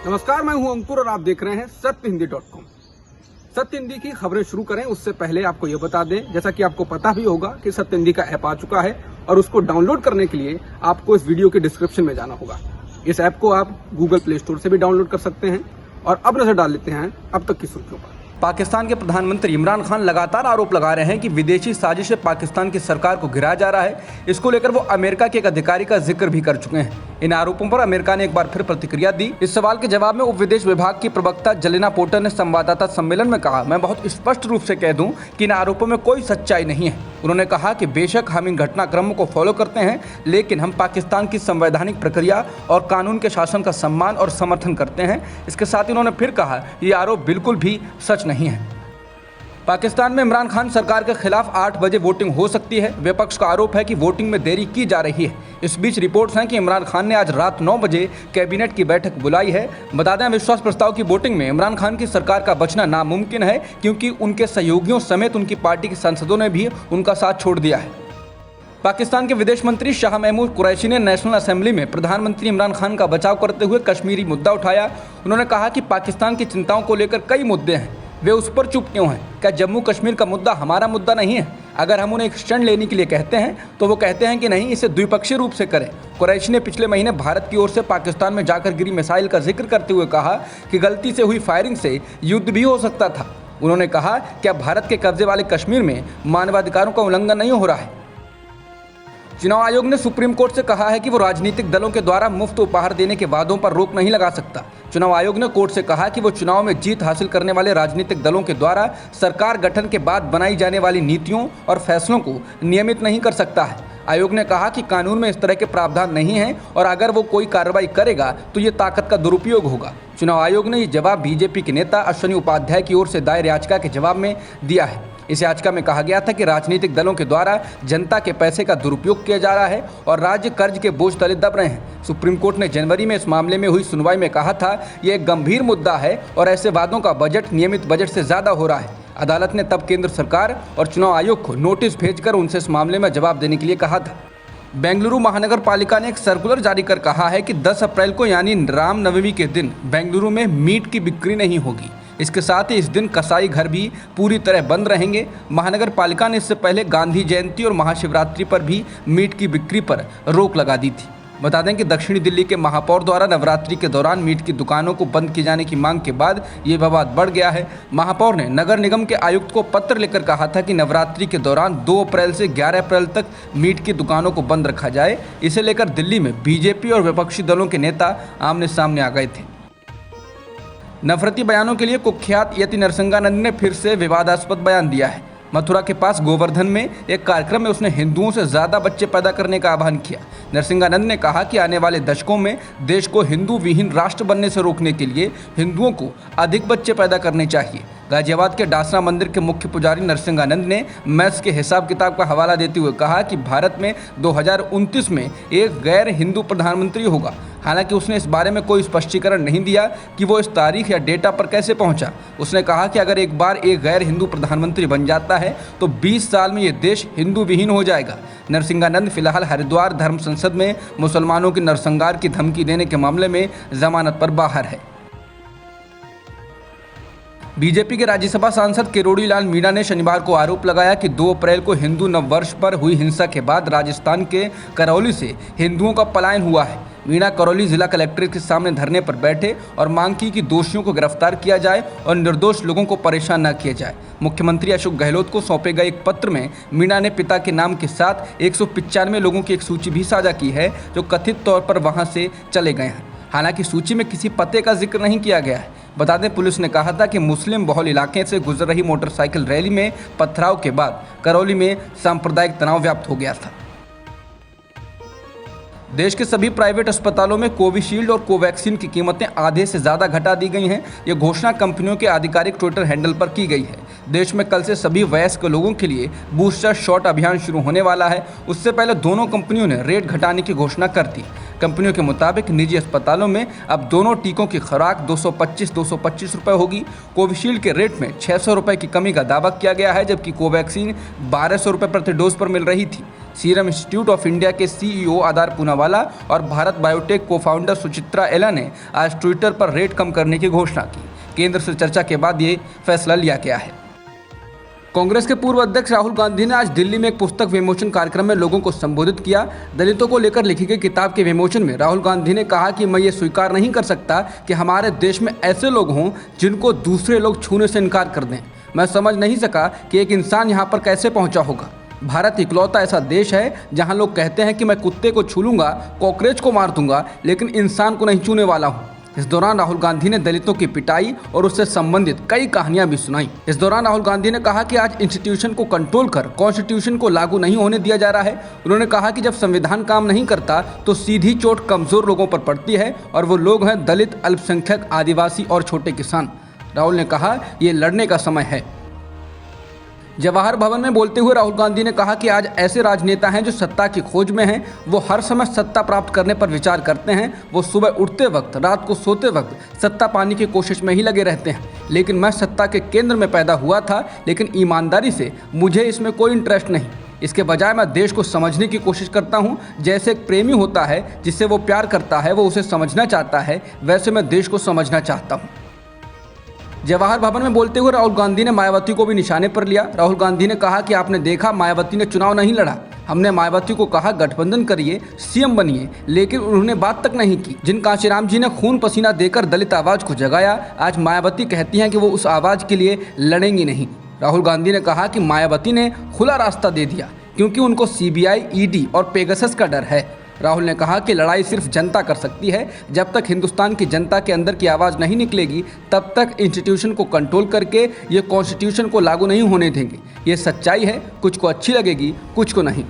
नमस्कार, मैं हूं अंकुर और आप देख रहे हैं सत्यहिंदी.com। सत्य हिंदी की खबरें शुरू करें उससे पहले आपको यह बता दें, जैसा कि आपको पता भी होगा कि सत्य हिंदी का ऐप आ चुका है और उसको डाउनलोड करने के लिए आपको इस वीडियो के डिस्क्रिप्शन में जाना होगा। इस ऐप को आप गूगल प्ले स्टोर से भी डाउनलोड कर सकते हैं। और अब नजर डाल लेते हैं अब तक की सुर्खियों पर। पाकिस्तान के प्रधानमंत्री इमरान खान लगातार आरोप लगा रहे हैं कि विदेशी साजिश से पाकिस्तान की सरकार को गिराया जा रहा है। इसको लेकर वो अमेरिका के एक अधिकारी का जिक्र भी कर चुके हैं। इन आरोपों पर अमेरिका ने एक बार फिर प्रतिक्रिया दी। इस सवाल के जवाब में उप विदेश विभाग की प्रवक्ता जेलेना पोर्टर ने संवाददाता सम्मेलन में कहा, मैं बहुत स्पष्ट रूप से कह दूं कि इन आरोपों में कोई सच्चाई नहीं है। उन्होंने कहा कि बेशक हम इन घटनाक्रमों को फॉलो करते हैं, लेकिन हम पाकिस्तान की संवैधानिक प्रक्रिया और कानून के शासन का सम्मान और समर्थन करते हैं। इसके साथ ही उन्होंने फिर कहा, ये आरोप बिल्कुल भी सच नहीं है। पाकिस्तान में इमरान खान सरकार के खिलाफ 8 बजे वोटिंग हो सकती है। विपक्ष का आरोप है कि वोटिंग में देरी की जा रही है। इस बीच रिपोर्ट्स हैं कि इमरान खान ने आज रात 9 बजे कैबिनेट की बैठक बुलाई है। बता दें, विश्वास प्रस्ताव की वोटिंग में इमरान खान की सरकार का बचना नामुमकिन है, क्योंकि उनके सहयोगियों समेत उनकी पार्टी के सांसदों ने भी उनका साथ छोड़ दिया है। पाकिस्तान के विदेश मंत्री शाह महमूद कुरैशी ने नेशनल असेंबली में प्रधानमंत्री इमरान खान का बचाव करते हुए कश्मीरी मुद्दा उठाया। उन्होंने कहा कि पाकिस्तान की चिंताओं को लेकर कई मुद्दे हैं, वे उस पर चुप क्यों हैं? क्या जम्मू कश्मीर का मुद्दा हमारा मुद्दा नहीं है? अगर हम उन्हें एक स्टैंड लेने के लिए कहते हैं तो वो कहते हैं कि नहीं, इसे द्विपक्षीय रूप से करें। कुरैशी ने पिछले महीने भारत की ओर से पाकिस्तान में जाकर गिरी मिसाइल का जिक्र करते हुए कहा कि गलती से हुई फायरिंग से युद्ध भी हो सकता था। उन्होंने कहा, क्या भारत के कब्जे वाले कश्मीर में मानवाधिकारों का उल्लंघन नहीं हो रहा है? चुनाव आयोग ने सुप्रीम कोर्ट से कहा है कि वो राजनीतिक दलों के द्वारा मुफ्त उपहार देने के वादों पर रोक नहीं लगा सकता। चुनाव आयोग ने कोर्ट से कहा कि वो चुनाव में जीत हासिल करने वाले राजनीतिक दलों के द्वारा सरकार गठन के बाद बनाई जाने वाली नीतियों और फैसलों को नियमित नहीं कर सकता है। आयोग ने कहा कि कानून में इस तरह के प्रावधान नहीं हैं और अगर वो कोई कार्रवाई करेगा तो ये ताकत का दुरुपयोग होगा। चुनाव आयोग ने ये जवाब बीजेपी के नेता अश्विनी उपाध्याय की ओर से दायर याचिका के जवाब में दिया है। इस याचिका में कहा गया था कि राजनीतिक दलों के द्वारा जनता के पैसे का दुरुपयोग किया जा रहा है और राज्य कर्ज के बोझ तले दब रहे हैं। सुप्रीम कोर्ट ने जनवरी में इस मामले में हुई सुनवाई में कहा था, ये एक गंभीर मुद्दा है और ऐसे वादों का बजट नियमित बजट से ज़्यादा हो रहा है। अदालत ने तब केंद्र सरकार और चुनाव आयोग को नोटिस भेजकर उनसे इस मामले में जवाब देने के लिए कहा था। बेंगलुरु महानगर पालिका ने एक सर्कुलर जारी कर कहा है कि 10 अप्रैल को यानी रामनवमी के दिन बेंगलुरु में मीट की बिक्री नहीं होगी। इसके साथ ही इस दिन कसाई घर भी पूरी तरह बंद रहेंगे। महानगर पालिका ने इससे पहले गांधी जयंती और महाशिवरात्रि पर भी मीट की बिक्री पर रोक लगा दी थी। बता दें कि दक्षिणी दिल्ली के महापौर द्वारा नवरात्रि के दौरान मीट की दुकानों को बंद किए जाने की मांग के बाद ये विवाद बढ़ गया है। महापौर ने नगर निगम के आयुक्त को पत्र लिखकर कहा था कि नवरात्रि के दौरान 2 अप्रैल से 11 अप्रैल तक मीट की दुकानों को बंद रखा जाए। इसे लेकर दिल्ली में बीजेपी और विपक्षी दलों के नेता आमने सामने आ गए थे। नफरती बयानों के लिए कुख्यात यति नरसंगानंद ने फिर से विवादास्पद बयान दिया है। मथुरा के पास गोवर्धन में एक कार्यक्रम में उसने हिंदुओं से ज़्यादा बच्चे पैदा करने का आह्वान किया। नरसिंगानंद ने कहा कि आने वाले दशकों में देश को हिंदू विहीन राष्ट्र बनने से रोकने के लिए हिंदुओं को अधिक बच्चे पैदा करने चाहिए। गाजियाबाद के डासना मंदिर के मुख्य पुजारी नरसिंगानंद ने मैथ्स के हिसाब किताब का हवाला देते हुए कहा कि भारत में 2029 में एक गैर हिंदू प्रधानमंत्री होगा। हालांकि उसने इस बारे में कोई स्पष्टीकरण नहीं दिया कि वो इस तारीख या डेटा पर कैसे पहुंचा। उसने कहा कि अगर एक बार एक गैर हिंदू प्रधानमंत्री बन जाता है तो 20 साल में ये देश हिंदू विहीन हो जाएगा। नरसिंगानंद फिलहाल हरिद्वार धर्म संसद में मुसलमानों के नरसंहार की धमकी देने के मामले में जमानत पर बाहर है। बीजेपी के राज्यसभा सांसद किरोड़ी लाल मीणा ने शनिवार को आरोप लगाया कि 2 अप्रैल को हिंदू नववर्ष पर हुई हिंसा के बाद राजस्थान के करौली से हिंदुओं का पलायन हुआ है। मीणा करौली जिला कलेक्ट्रेट के सामने धरने पर बैठे और मांग की कि दोषियों को गिरफ्तार किया जाए और निर्दोष लोगों को परेशान न किया जाए। मुख्यमंत्री अशोक गहलोत को सौंपे गए एक पत्र में मीणा ने पिता के नाम के साथ 195 लोगों की एक सूची भी साझा की है जो कथित तौर पर वहां से चले गए हैं। हालांकि सूची में किसी पते का जिक्र नहीं किया गया है। बता दें, पुलिस ने कहा था कि मुस्लिम बहुल इलाके से गुजर रही मोटरसाइकिल रैली में पथराव के बाद करौली में सांप्रदायिक तनाव व्याप्त हो गया था। देश के सभी प्राइवेट अस्पतालों में कोविशील्ड और कोवैक्सीन की कीमतें आधे से ज़्यादा घटा दी गई हैं। ये घोषणा कंपनियों के आधिकारिक ट्विटर हैंडल पर की गई है। देश में कल से सभी वयस्क लोगों के लिए बूस्टर शॉट अभियान शुरू होने वाला है। उससे पहले दोनों कंपनियों ने रेट घटाने की घोषणा कर दी। कंपनियों के मुताबिक निजी अस्पतालों में अब दोनों टीकों की खुराक 225 रुपये होगी। कोविशील्ड के रेट में 600 रुपये की कमी का दावा किया गया है, जबकि कोवैक्सीन 1200 रुपये प्रति डोज पर मिल रही थी। सीरम इंस्टीट्यूट ऑफ इंडिया के CEO आधार पूनावाला और भारत बायोटेक को फाउंडर सुचित्रा एला ने आज ट्विटर पर रेट कम करने की घोषणा की। केंद्र से चर्चा के बाद ये फैसला लिया गया है। कांग्रेस के पूर्व अध्यक्ष राहुल गांधी ने आज दिल्ली में एक पुस्तक विमोचन कार्यक्रम में लोगों को संबोधित किया। दलितों को लेकर लिखी गई किताब के विमोचन में राहुल गांधी ने कहा कि मैं ये स्वीकार नहीं कर सकता कि हमारे देश में ऐसे लोग हों जिनको दूसरे लोग छूने से इनकार कर दें। मैं समझ नहीं सका कि एक इंसान यहाँ पर कैसे पहुँचा होगा। भारत इकलौता ऐसा देश है जहाँ लोग कहते हैं कि मैं कुत्ते को छू लूँगा, कॉकरोच को मार दूंगा, लेकिन इंसान को नहीं छूने वाला हूँ। इस दौरान राहुल गांधी ने दलितों की पिटाई और उससे संबंधित कई कहानियां भी सुनाई। इस दौरान राहुल गांधी ने कहा कि आज इंस्टीट्यूशन को कंट्रोल कर कॉन्स्टिट्यूशन को लागू नहीं होने दिया जा रहा है। उन्होंने कहा कि जब संविधान काम नहीं करता तो सीधी चोट कमजोर लोगों पर पड़ती है और वो लोग हैं दलित, अल्पसंख्यक, आदिवासी और छोटे किसान। राहुल ने कहा ये लड़ने का समय है। जवाहर भवन में बोलते हुए राहुल गांधी ने कहा कि आज ऐसे राजनेता हैं जो सत्ता की खोज में हैं। वो हर समय सत्ता प्राप्त करने पर विचार करते हैं। वो सुबह उठते वक्त, रात को सोते वक्त सत्ता पाने की कोशिश में ही लगे रहते हैं। लेकिन मैं सत्ता के केंद्र में पैदा हुआ था, लेकिन ईमानदारी से मुझे इसमें कोई इंटरेस्ट नहीं। इसके बजाय मैं देश को समझने की कोशिश करता हूँ। जैसे एक प्रेमी होता है जिससे वो प्यार करता है, वो उसे समझना चाहता है, वैसे मैं देश को समझना चाहता हूँ। जवाहर भवन में बोलते हुए राहुल गांधी ने मायावती को भी निशाने पर लिया। राहुल गांधी ने कहा कि आपने देखा मायावती ने चुनाव नहीं लड़ा। हमने मायावती को कहा गठबंधन करिए, सीएम बनिए, लेकिन उन्होंने बात तक नहीं की। जिन कांशीराम जी ने खून पसीना देकर दलित आवाज को जगाया, आज मायावती कहती हैं कि वो उस आवाज के लिए लड़ेंगी नहीं। राहुल गांधी ने कहा कि मायावती ने खुला रास्ता दे दिया क्योंकि उनको CBI, ED और पेगासस का डर है। राहुल ने कहा कि लड़ाई सिर्फ जनता कर सकती है। जब तक हिंदुस्तान की जनता के अंदर की आवाज़ नहीं निकलेगी, तब तक इंस्टीट्यूशन को कंट्रोल करके ये कॉन्स्टिट्यूशन को लागू नहीं होने देंगे। ये सच्चाई है, कुछ को अच्छी लगेगी, कुछ को नहीं।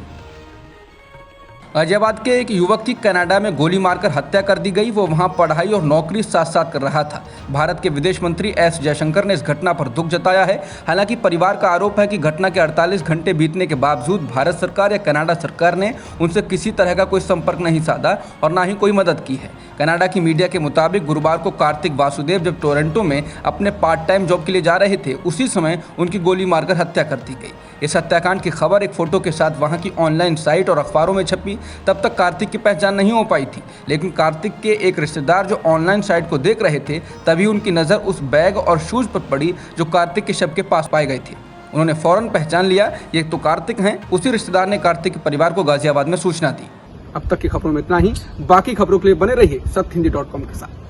गाजियाबाद के एक युवक की कनाडा में गोली मारकर हत्या कर दी गई। वो वहां पढ़ाई और नौकरी साथ साथ कर रहा था। भारत के विदेश मंत्री S जयशंकर ने इस घटना पर दुख जताया है। हालांकि परिवार का आरोप है कि घटना के 48 घंटे बीतने के बावजूद भारत सरकार या कनाडा सरकार ने उनसे किसी तरह का कोई संपर्क नहीं साधा और ना ही कोई मदद की है। कनाडा की मीडिया के मुताबिक गुरुवार को कार्तिक वासुदेव जब टोरंटो में अपने पार्ट टाइम जॉब के लिए जा रहे थे, उसी समय उनकी गोली मारकर हत्या कर दी गई। इस हत्याकांड की खबर एक फोटो के साथ वहां की ऑनलाइन साइट और अखबारों में छपी। तब तक कार्तिक की पहचान नहीं हो पाई थी, लेकिन कार्तिक के एक रिश्तेदार जो ऑनलाइन साइट को देख रहे थे, तभी उनकी नज़र उस बैग और शूज़ पर पड़ी जो कार्तिक के शव के पास पाए गए थे। उन्होंने फौरन पहचान लिया ये तो कार्तिक हैं। उसी रिश्तेदार ने कार्तिक के परिवार को गाजियाबाद में सूचना दी। अब तक की खबरों में इतना ही। बाकी खबरों के लिए बने रहिए सत्यहिंदी.com के साथ।